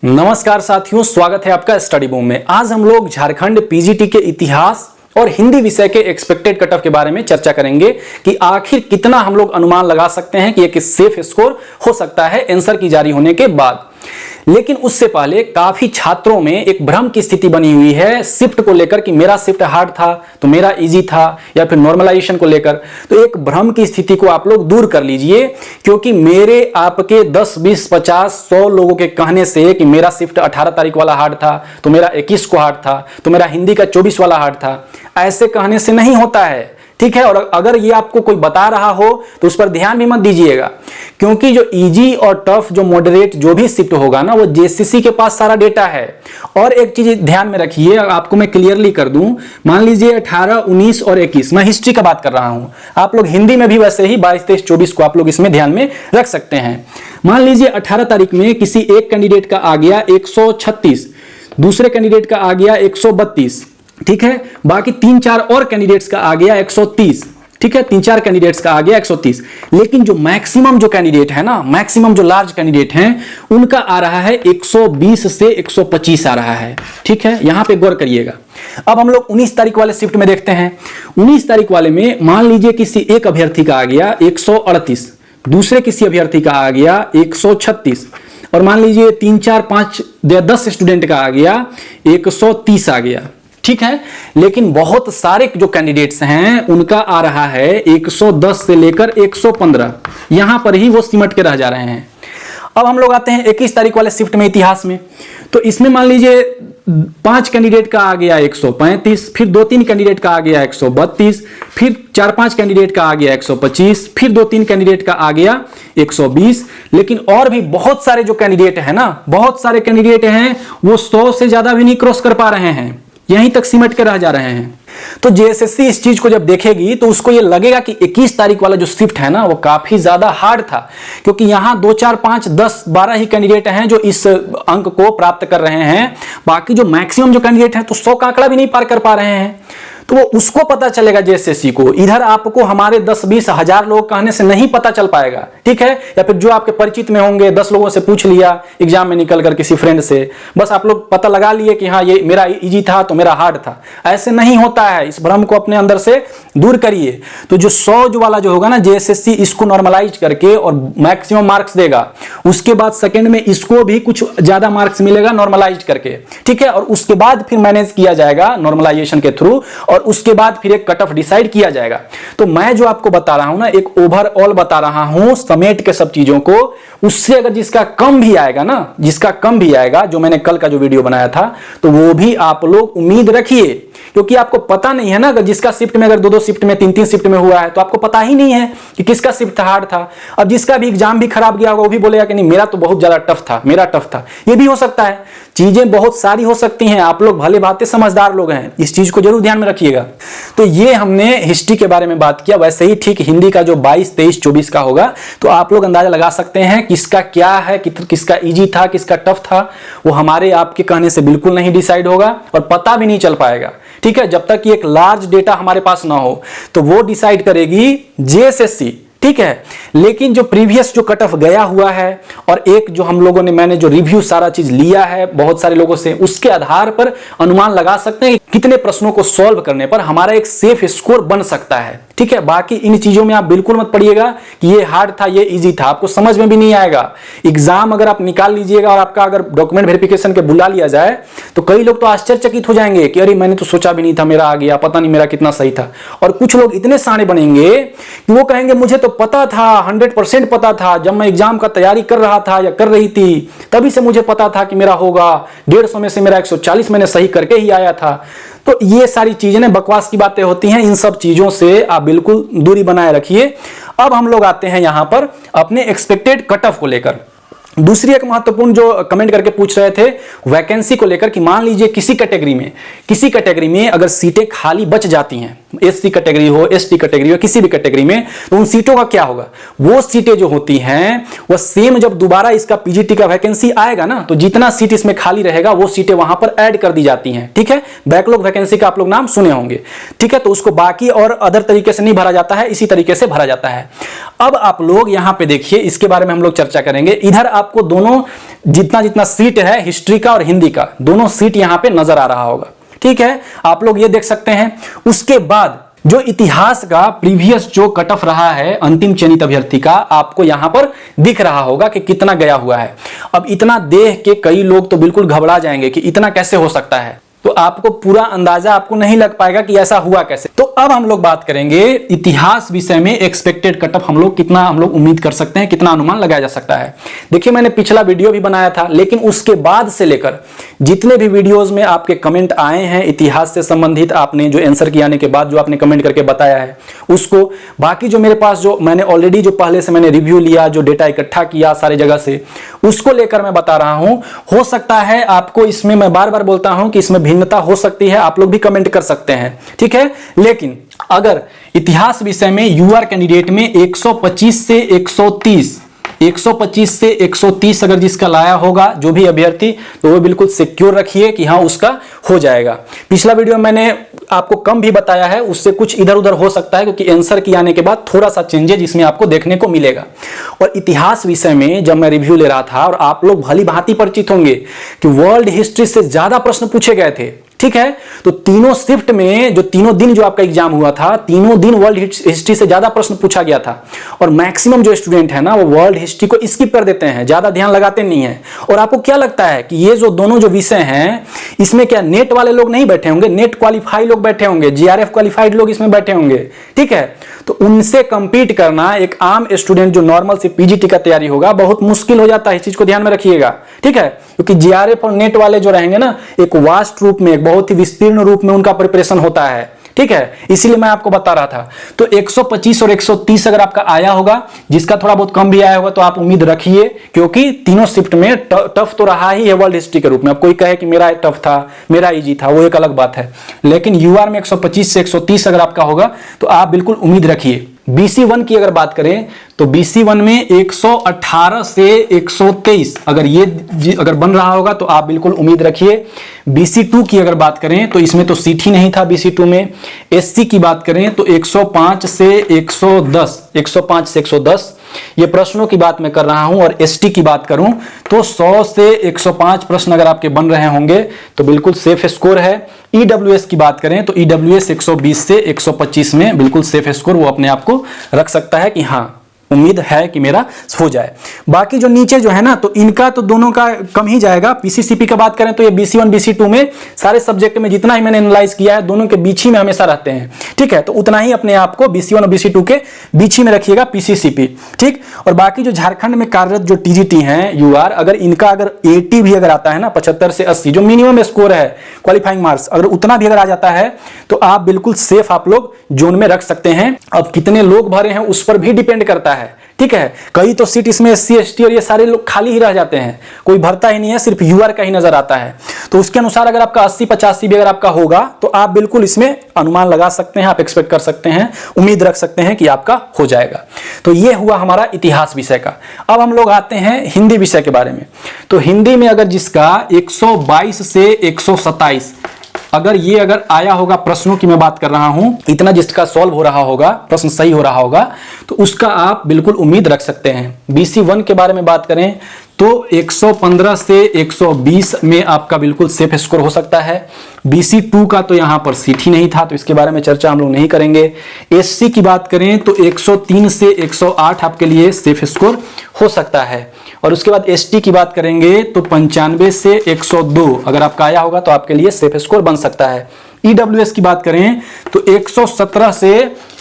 नमस्कार साथियों, स्वागत है आपका स्टडी बूम में। आज हम लोग झारखंड पीजीटी के इतिहास और हिंदी विषय के एक्सपेक्टेड कट ऑफ के बारे में चर्चा करेंगे कि आखिर कितना हम लोग अनुमान लगा सकते हैं कि एक सेफ स्कोर हो सकता है आंसर की जारी होने के बाद। लेकिन उससे पहले काफी छात्रों में एक भ्रम की स्थिति बनी हुई है शिफ्ट को लेकर कि मेरा शिफ्ट हार्ड था तो मेरा इजी था, या फिर नॉर्मलाइजेशन को लेकर। तो एक भ्रम की स्थिति को आप लोग दूर कर लीजिए, क्योंकि मेरे आपके 10, 20, 50, 100 लोगों के कहने से कि मेरा शिफ्ट 18 तारीख वाला हार्ड था तो मेरा 21 को हार्ड था, तो मेरा हिंदी का 24 वाला हार्ड था, ऐसे कहने से नहीं होता है। ठीक है। और अगर ये आपको कोई बता रहा हो तो उस पर ध्यान भी मत दीजिएगा, क्योंकि जो इजी और टफ, जो मॉडरेट जो भी शिफ्ट होगा ना, वो जेसीसी के पास सारा डेटा है। और एक चीज ध्यान में रखिए, आपको मैं क्लियरली कर दूं, मान लीजिए 18, 19 और 21, मैं हिस्ट्री का बात कर रहा हूं। आप लोग हिंदी में भी वैसे ही 22, 23, 24 को आप लोग इसमें ध्यान में रख सकते हैं। मान लीजिए 18 तारीख में किसी एक कैंडिडेट का आ गया 136, दूसरे कैंडिडेट का आ गया 132, ठीक है। बाकी 3-4 और कैंडिडेट्स का आ गया 130, ठीक है। 3-4 कैंडिडेट्स का आ गया 130। लेकिन जो मैक्सिमम जो कैंडिडेट है ना, मैक्सिमम जो लार्ज कैंडिडेट हैं, उनका आ रहा है 120 से 125 आ रहा है, ठीक है। यहां पे गौर करिएगा। अब हम लोग 19 तारीख वाले शिफ्ट में देखते हैं। 19 तारीख वाले में मान लीजिए किसी एक अभ्यर्थी का आ गया 138, दूसरे किसी अभ्यर्थी का आ गया 136, और मान लीजिए 3, 4, 5, 10 स्टूडेंट का आ गया 130 आ गया, ठीक है। लेकिन बहुत सारे जो कैंडिडेट्स हैं उनका आ रहा है 110 से लेकर 115, यहां पर ही वो सिमट के रह जा रहे हैं। अब हम लोग आते हैं 21 तारीख वाले शिफ्ट में, इतिहास में। तो इसमें मान लीजिए 5 कैंडिडेट का आ गया 135, फिर 2-3 कैंडिडेट का आ गया 132, फिर 4-5 कैंडिडेट का आ गया 125, फिर 2-3 कैंडिडेट का आ गया 120। लेकिन और भी बहुत सारे जो कैंडिडेट हैं ना, बहुत सारे कैंडिडेट हैं, वो 100 से ज्यादा भी नहीं क्रॉस कर पा रहे हैं, यहीं तक सिमट के रह जा रहे हैं। तो जेएसएससी इस चीज को जब देखेगी तो उसको ये लगेगा कि 21 तारीख वाला जो शिफ्ट है ना, वो काफी ज्यादा हार्ड था, क्योंकि यहां 2, 4, 5, 10, 12 ही कैंडिडेट हैं जो इस अंक को प्राप्त कर रहे हैं। बाकी जो मैक्सिमम जो कैंडिडेट हैं तो 100 का आंकड़ा भी नहीं पार कर पा रहे हैं। तो वो उसको पता चलेगा जेएसएससी को, इधर आपको हमारे 10, 20 हजार लोग कहने से नहीं पता चल पाएगा, ठीक है। या फिर जो आपके परिचित में होंगे, 10 लोगों से पूछ लिया एग्जाम में निकल कर किसी फ्रेंड से, बस आप लोग पता लगा लिए कि हाँ ये मेरा इजी था तो मेरा हार्ड था। ऐसे नहीं होता है, इस भ्रम को अपने अंदर से दूर करिए। तो जो 100 वाला जो होगा ना, जेएसएससी इसको नॉर्मलाइज करके और मैक्सिमम मार्क्स देगा। उसके बाद सेकेंड में इसको भी कुछ ज्यादा मार्क्स मिलेगा नॉर्मलाइज करके, ठीक है। और उसके बाद फिर मैनेज किया जाएगा नॉर्मलाइजेशन के थ्रू, और उसके बाद फिर एक कट ऑफ डिसाइड किया जाएगा। तो मैं जो आपको बता रहा हूं ना, एक ओवरऑल बता रहा हूं समेट के सब चीजों को। उससे अगर जिसका कम भी आएगा ना, जिसका कम भी आएगा, जो मैंने कल का जो वीडियो बनाया था, तो वो भी आप लोग उम्मीद रखिए, क्योंकि आपको पता नहीं है ना, अगर जिसका शिफ्ट में अगर 2-2 शिफ्ट में, 3-3 शिफ्ट में हुआ है तो आपको पता ही नहीं है कि किसका शिफ्ट हार्ड था। अब जिसका भी एग्जाम भी खराब गया होगा वो भी बोलेगा कि नहीं मेरा तो बहुत ज्यादा टफ था, मेरा टफ था। ये भी हो सकता है, चीजें बहुत सारी हो सकती हैं। आप लोग भले भांति समझदार लोग हैं, इस चीज को जरूर ध्यान में रखिएगा। तो ये हमने हिस्ट्री के बारे में बात किया। वैसे ही ठीक हिंदी का जो 22, 23, 24 का होगा, तो आप लोग अंदाजा लगा सकते हैं किसका क्या है, किसका इजी था, किसका टफ था। वो हमारे आपके कहने से बिल्कुल नहीं डिसाइड होगा और पता भी नहीं चल पाएगा, ठीक है। जब तक कि एक लार्ज डेटा हमारे पास ना हो, तो वो डिसाइड करेगी जेएसएससी, ठीक है। लेकिन जो प्रीवियस जो कट ऑफ गया हुआ है, और एक जो हम लोगों ने, मैंने जो रिव्यू सारा चीज लिया है बहुत सारे लोगों से, उसके आधार पर अनुमान लगा सकते हैं कि कितने प्रश्नों को सॉल्व करने पर हमारा एक सेफ स्कोर बन सकता है, ठीक है। बाकी इन चीजों में आप बिल्कुल मत पड़िएगा कि ये हार्ड था, ये इजी था, आपको समझ में भी नहीं आएगा। एग्जाम अगर आप निकाल लीजिएगा और आपका अगर डॉक्यूमेंट वेरिफिकेशन के बुला लिया जाए, तो कई लोग तो आश्चर्यचकित हो जाएंगे कि अरे मैंने तो सोचा भी नहीं था मेरा आ गया, पता नहीं मेरा कितना सही था। और कुछ लोग इतने साने बनेंगे कि वो कहेंगे मुझे तो पता था, 100% पता था, जब मैं एग्जाम का तैयारी कर रहा था या कर रही थी तभी से मुझे पता था कि मेरा होगा। 150 में से मेरा 140 मैंने सही करके ही आया था। तो ये सारी चीजें ना बकवास की बातें होती हैं, इन सब चीजों से आप बिल्कुल दूरी बनाए रखिए। अब हम लोग आते हैं यहां पर अपने एक्सपेक्टेड कट ऑफ को लेकर। दूसरी एक महत्वपूर्ण जो कमेंट करके पूछ रहे थे वैकेंसी को लेकर, कि मान लीजिए किसी कैटेगरी में अगर सीटें खाली बच जाती हैं, एससी कैटेगरी हो, एसटी कैटेगरी हो, किसी भी कैटेगरी में, तो उन सीटों का क्या होगा, वो सीटें जो होती हैं वो सेम जब दोबारा इसका पीजीटी का वैकेंसी आएगा ना, तो जितना सीट इसमें खाली रहेगा वो सीटें वहां पर ऐड कर दी जाती हैं। ठीक है, बैकलॉग वैकेंसी का आप लोग नाम सुने होंगे। ठीक है, तो उसको बाकी और अदर तरीके से नहीं भरा जाता है, इसी तरीके से भरा जाता है। अब आप लोग यहां पे देखिए, इसके बारे में हम लोग चर्चा करेंगे। इधर आपको दोनों जितना जितना सीट है, हिस्ट्री का और हिंदी का, दोनों सीट यहां पे नजर आ रहा होगा। ठीक है, आप लोग ये देख सकते हैं। उसके बाद जो इतिहास का प्रीवियस जो कट ऑफ रहा है अंतिम चयनित अभ्यर्थी का, आपको यहां पर दिख रहा होगा कि कितना गया हुआ है। अब इतना देख के कई लोग तो बिल्कुल घबरा जाएंगे कि इतना कैसे हो सकता है, तो आपको पूरा अंदाजा आपको नहीं लग पाएगा कि ऐसा हुआ कैसे। तो अब हम लोग बात करेंगे इतिहास विषय में एक्सपेक्टेड कट ऑफ हम लोग कितना हम लोग उम्मीद कर सकते हैं, कितना अनुमान लगाया जा सकता है। देखिए, मैंने पिछला वीडियो भी बनाया था, लेकिन उसके बाद से लेकर जितने भी वीडियोस में आपके कमेंट आए हैं इतिहास से संबंधित, आपने जो आंसर किए आने के बाद जो आपने कमेंट करके बताया है उसको, बाकी जो मेरे पास जो मैंने ऑलरेडी जो पहले से मैंने रिव्यू लिया, जो डेटा इकट्ठा किया सारी जगह से, उसको लेकर मैं बता रहा हूं। हो सकता है आपको इसमें, मैं बार बार बोलता हूं कि इसमें भिन्नता हो सकती है, आप लोग भी कमेंट कर सकते हैं। ठीक है, लेकिन अगर इतिहास विषय में यूआर कैंडिडेट में 125 से 130 अगर जिसका लाया होगा जो भी अभ्यर्थी, तो वो बिल्कुल सिक्योर रखिए कि हाँ उसका हो जाएगा। पिछला वीडियो में मैंने आपको कम भी बताया है, उससे कुछ इधर उधर हो सकता है, क्योंकि आंसर की आने के बाद थोड़ा सा चेंजेज इसमें आपको देखने को मिलेगा। और इतिहास विषय में जब मैं रिव्यू ले रहा था, और आप लोग भली भांति परिचित होंगे कि वर्ल्ड हिस्ट्री से ज्यादा प्रश्न पूछे गए थे। ठीक है, तो तीनों शिफ्ट में जो तीनों दिन जो आपका एग्जाम हुआ था, तीनों दिन वर्ल्ड हिस्ट्री से ज्यादा प्रश्न पूछा गया था। और मैक्सिमम जो स्टूडेंट है ना, वो वर्ल्ड हिस्ट्री को स्किप कर देते हैं, ज्यादा ध्यान लगाते नहीं है। और आपको क्या लगता है कि ये जो दोनों जो विषय हैं, इसमें क्या नेट वाले लोग नहीं बैठे होंगे, नेट क्वालिफाई लोग बैठे होंगे, जीआरएफ क्वालिफाइड लोग इसमें बैठे होंगे। ठीक है, तो उनसे कंपीट करना एक आम स्टूडेंट जो नॉर्मल से पीजीटी का तैयारी होगा, बहुत मुश्किल हो जाता है। इस चीज को ध्यान में रखिएगा। ठीक है, क्योंकि जीआरएफ और नेट वाले जो रहेंगे ना, एक वास्ट रूप में, एक बहुत ही विस्तीर्ण रूप में उनका प्रिपरेशन होता है। ठीक है, इसीलिए मैं आपको बता रहा था। तो 125 और 130 अगर आपका आया होगा, जिसका थोड़ा बहुत कम भी आया होगा, तो आप उम्मीद रखिए, क्योंकि तीनों शिफ्ट में टफ तो रहा ही है वर्ल्ड हिस्ट्री के रूप में। अब कोई कहे कि मेरा टफ था, मेरा इजी था, वो एक अलग बात है, लेकिन यूआर में 125 से 130 अगर आपका होगा तो आप बिल्कुल उम्मीद रखिए। BC1 की अगर बात करें तो BC1 में 118 से 123 अगर ये अगर बन रहा होगा तो आप बिल्कुल उम्मीद रखिए। BC2 की अगर बात करें तो इसमें तो सीट ही नहीं था BC2 में। SC की बात करें तो 105 से 110 ये प्रश्नों की बात मैं कर रहा हूं। और ST की बात करूं तो 100 से 105 प्रश्न अगर आपके बन रहे होंगे तो बिल्कुल सेफ स्कोर है। EWS की बात करें तो EWS 120 से 125 में बिल्कुल सेफ स्कोर वो अपने आप को रख सकता है कि हाँ उम्मीद है कि मेरा हो जाए। बाकी जो नीचे जो है ना, तो इनका तो दोनों का कम ही जाएगा। PCCP का बात करें तो ये BC1 BC2 में सारे सब्जेक्ट में जितना ही मैंने एनालाइज किया है, दोनों के बीच ही में हमेशा रहते हैं। ठीक है, तो उतना ही अपने आप को BC1 और BC2 के बीच ही में रखिएगा PCCP। ठीक, और बाकी जो झारखंड में कार्यरत जो TGT हैं UR, अगर इनका अगर 80 भी अगर आता है ना, 75 से 80 जो मिनिमम स्कोर है क्वालिफाइंग मार्क्स, अगर उतना भी अगर आ जाता है तो आप बिल्कुल सेफ आप लोग जोन में रख सकते हैं। अब कितने लोग भरे हैं उस पर भी डिपेंड करता है। ठीक है, कई तो सीट इसमें SC ST और ये सारे लोग खाली ही रह जाते हैं, कोई भरता ही नहीं है, सिर्फ UR का ही नजर आता है। तो उसके अनुसार अगर आपका 80-85 भी अगर आपका होगा तो आप बिल्कुल इसमें अनुमान लगा सकते हैं, आप एक्सपेक्ट कर सकते हैं, उम्मीद रख सकते हैं कि आपका हो जाएगा। तो ये हुआ हमारा इतिहास विषय का। अब हम लोग आते हैं हिंदी विषय के बारे में। तो हिंदी में अगर जिसका 122 से 127 अगर ये अगर आया होगा, प्रश्नों की मैं बात कर रहा हूं, इतना जिसका सॉल्व हो रहा होगा, प्रश्न सही हो रहा होगा, तो उसका आप बिल्कुल उम्मीद रख सकते हैं। BC1 के बारे में बात करें तो 115 से 120 में आपका बिल्कुल सेफ स्कोर हो सकता है। BC2 का तो यहां पर सीट ही नहीं था, तो इसके बारे में चर्चा हम लोग नहीं करेंगे। SC की बात करें तो 103 से 108 आपके लिए सेफ स्कोर हो सकता है। और उसके बाद ST की बात करेंगे तो 95 से 102 अगर आपका आया होगा तो आपके लिए सेफ स्कोर बन सकता है। EWS की बात करें तो 117 से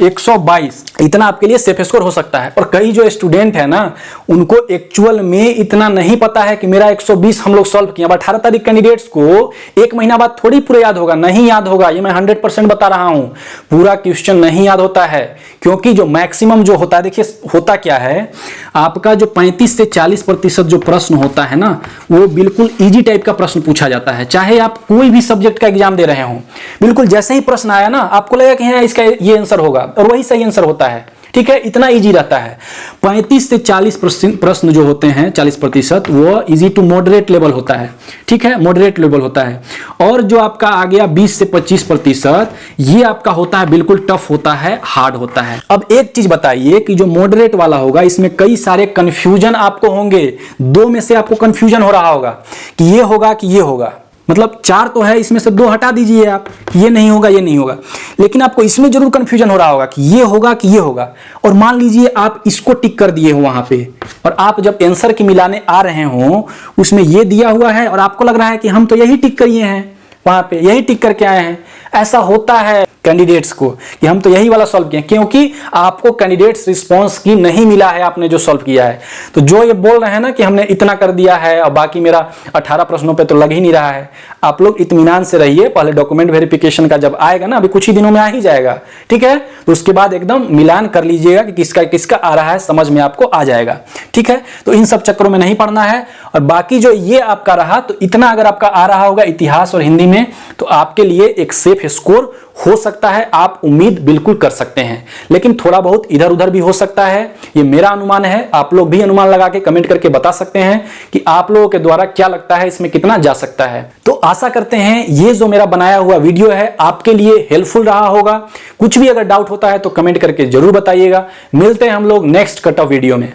122 इतना आपके लिए सेफ स्कोर हो सकता है। और कई जो स्टूडेंट है ना, उनको एक्चुअल में इतना नहीं पता है कि मेरा 120 हम लोग सॉल्व किया। 18 तारीख कैंडिडेट्स को 1 महीना बाद थोड़ी पूरा याद होगा, नहीं याद होगा, ये मैं 100% बता रहा हूं। पूरा क्वेश्चन नहीं याद होता है, क्योंकि जो मैक्सिमम जो होता है, देखिए होता क्या है, आपका जो 35 से 40% जो प्रश्न होता है ना, वो बिल्कुल इजी टाइप का प्रश्न पूछा जाता है। चाहे आप कोई भी सब्जेक्ट का एग्जाम दे रहे हो, बिल्कुल जैसे ही प्रश्न आया ना, आपको लगेगा कि हाँ इसका ये आंसर होगा, और वही सही आंसर होता है। ठीक है, इतना इजी रहता है। 35 से 40 प्रश्न जो होते हैं, 40%, वो इजी टू मॉडरेट लेवल होता है। ठीक है, मॉडरेट लेवल होता है। और जो आपका आ गया 20 से 25%, ये आपका होता है बिल्कुल टफ होता है, हार्ड होता है। अब एक चीज बताइए कि जो मॉडरेट वाला होगा, इसमें कई सारे कंफ्यूजन आपको होंगे। 2 में से आपको कंफ्यूजन हो रहा होगा कि ये होगा कि ये होगा, मतलब 4 तो है, इसमें से 2 हटा दीजिए आप, ये नहीं होगा, ये नहीं होगा। लेकिन आपको इसमें जरूर कंफ्यूजन हो रहा होगा कि ये होगा कि ये होगा। और मान लीजिए आप इसको टिक कर दिए हो वहां पे, और आप जब आंसर की मिलाने आ रहे हो, उसमें ये दिया हुआ है और आपको लग रहा है कि हम तो यही टिक करिए हैं, वहां पे यही टिक करके आए हैं। ऐसा होता है कैंडिडेट्स को कि हम तो यही वाला सॉल्व किए, क्योंकि आपको कैंडिडेट्स रिस्पांस की नहीं मिला है, आपने जो सॉल्व किया है। तो जो ये बोल रहे हैं ना कि हमने इतना कर दिया है और बाकी मेरा 18 प्रश्नों पे तो लग ही नहीं रहा है, आप लोग इत्मीनान से रहिए। पहले डॉक्यूमेंट वेरिफिकेशन का जब आएगा ना, अभी कुछ ही दिनों में आ ही जाएगा, ठीक है, तो उसके बाद एकदम मिलान कर लीजिएगा कि किसका किसका आ रहा है, समझ में आपको आ जाएगा। ठीक है, तो इन सब चक्करों में नहीं पड़ना है। और बाकी जो ये आपका रहा, तो इतना अगर आपका आ रहा होगा इतिहास और हिंदी में, तो आपके लिए एक सेफ स्कोर हो सकता है, आप उम्मीद बिल्कुल कर सकते हैं। लेकिन थोड़ा बहुत इधर उधर भी हो सकता है, ये मेरा अनुमान है। आप लोग भी अनुमान लगा के कमेंट करके बता सकते हैं कि आप लोगों के द्वारा क्या लगता है, इसमें कितना जा सकता है। तो आशा करते हैं ये जो मेरा बनाया हुआ वीडियो है आपके लिए हेल्पफुल रहा होगा। कुछ भी अगर डाउट होता है तो कमेंट करके जरूर बताइएगा। मिलते हैं हम लोग नेक्स्ट कट ऑफ वीडियो में।